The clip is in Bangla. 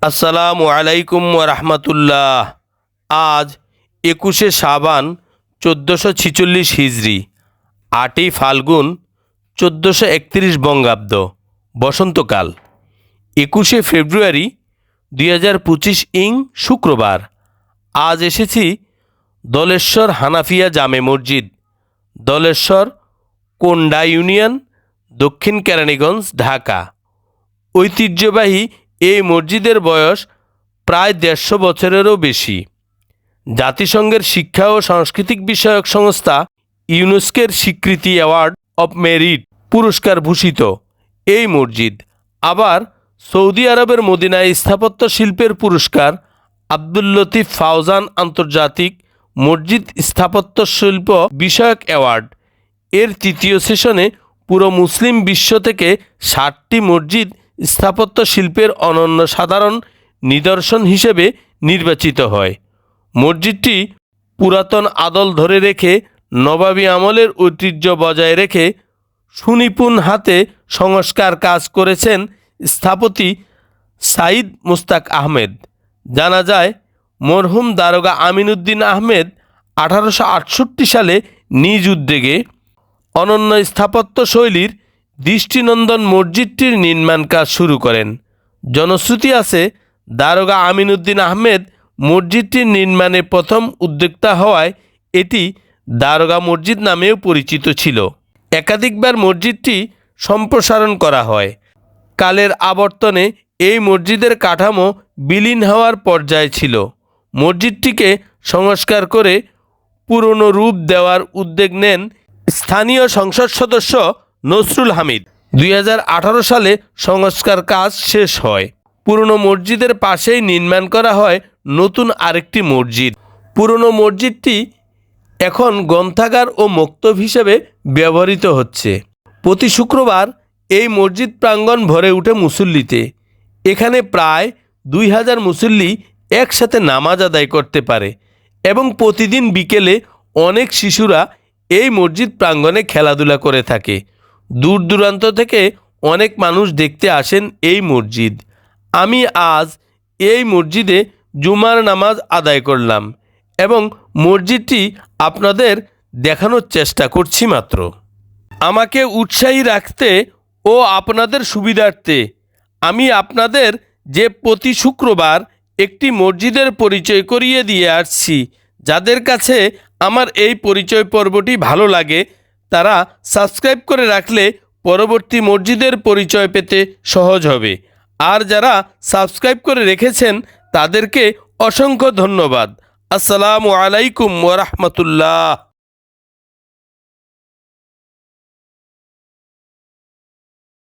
আসসালামু আলাইকুম ওয়া রাহমাতুল্লাহ। আজ 21শে শাবান 1446 হিজরি, 8ই ফাল্গুন 1431 বঙ্গাব্দ, বসন্তকাল। 21শে ফেব্রুয়ারি 2025 ইং শুক্রবার। আজ এসেছি দলেশ্বর হানাফিয়া জামে মসজিদ, দলেশ্বর, কোন্ডা ইউনিয়ন, দক্ষিণ কেরানীগঞ্জ, ঢাকা। ঐতিহ্যবাহী এই মসজিদের বয়স প্রায় 150 বছরেরও বেশি। জাতিসংঘের শিক্ষা ও সাংস্কৃতিক বিষয়ক সংস্থা ইউনেস্কোর স্বীকৃতি অ্যাওয়ার্ড অব মেরিট পুরস্কার ভূষিত এই মসজিদ। আবার সৌদি আরবের মদিনায় স্থাপত্য শিল্পের পুরস্কার, আব্দুল লতিফ ফাউজান আন্তর্জাতিক মসজিদ স্থাপত্য শিল্প বিষয়ক অ্যাওয়ার্ড এর তৃতীয় সেশনে পুরো মুসলিম বিশ্ব থেকে 60টি মসজিদ স্থাপত্য শিল্পের অনন্য সাধারণ নিদর্শন হিসেবে নির্বাচিত হয়। মসজিদটি পুরাতন আদল ধরে রেখে নবাবী আমলের ঐতিহ্য বজায় রেখে সুনিপুণ হাতে সংস্কার কাজ করেছেন স্থপতি সাইদ মুস্তাক আহমেদ। জানা যায়, মরহুম দারোগা আমিনউদ্দিন আহমেদ 1868 সালে নিজ উদ্যোগে অনন্য স্থাপত্য শৈলীর দৃষ্টিনন্দন মসজিদটির নির্মাণ কাজ শুরু করেন। জনশ্রুতি আছে, দারোগা আমিনউদ্দিন আহমেদ মসজিদটির নির্মাণে প্রথম উদ্যোক্তা হওয়ায় এটি দারোগা মসজিদ নামেও পরিচিত ছিল। একাধিকবার মসজিদটি সম্প্রসারণ করা হয়। কালের আবর্তনে এই মসজিদের কাঠামো বিলীন হওয়ার পর্যায়ে ছিল। মসজিদটিকে সংস্কার করে পুরনো রূপ দেওয়ার উদ্যোগ নেন স্থানীয় সংসদ সদস্য নসরুল হামিদ। 2018 সালে সংস্কার কাজ শেষ হয়। পুরনো মসজিদের পাশেই নির্মাণ করা হয় নতুন আরেকটি মসজিদ। পুরনো মসজিদটি এখন গ্রন্থাগার ও মক্তব হিসেবে ব্যবহৃত হচ্ছে। প্রতি শুক্রবার এই মসজিদ প্রাঙ্গণ ভরে ওঠে মুসল্লিতে। এখানে প্রায় 2000 মুসল্লি একসাথে নামাজ আদায় করতে পারে এবং প্রতিদিন বিকেলে অনেক শিশুরা এই মসজিদ প্রাঙ্গণে খেলাধুলা করে থাকে। দূর দূরান্ত থেকে অনেক মানুষ দেখতে আসেন এই মসজিদ। আমি আজ এই মসজিদে জুমার নামাজ আদায় করলাম এবং মসজিদটি আপনাদের দেখানোর চেষ্টা করছি মাত্র। আমাকে উৎসাহী রাখতে ও আপনাদের সুবিধার্থে আমি আপনাদের যে প্রতি শুক্রবার একটি মসজিদের পরিচয় করিয়ে দিয়ে আসছি। যাদের কাছে আমার এই পরিচয় পর্বটি ভালো লাগে তারা সাবস্ক্রাইব করে রাখলে পরবর্তী মসজিদের পরিচয় পেতে সহজ হবে। আর যারা সাবস্ক্রাইব করে রেখেছেন তাদেরকে অসংখ্য ধন্যবাদ। আসসালামু আলাইকুম ওয়া রাহমাতুল্লাহ।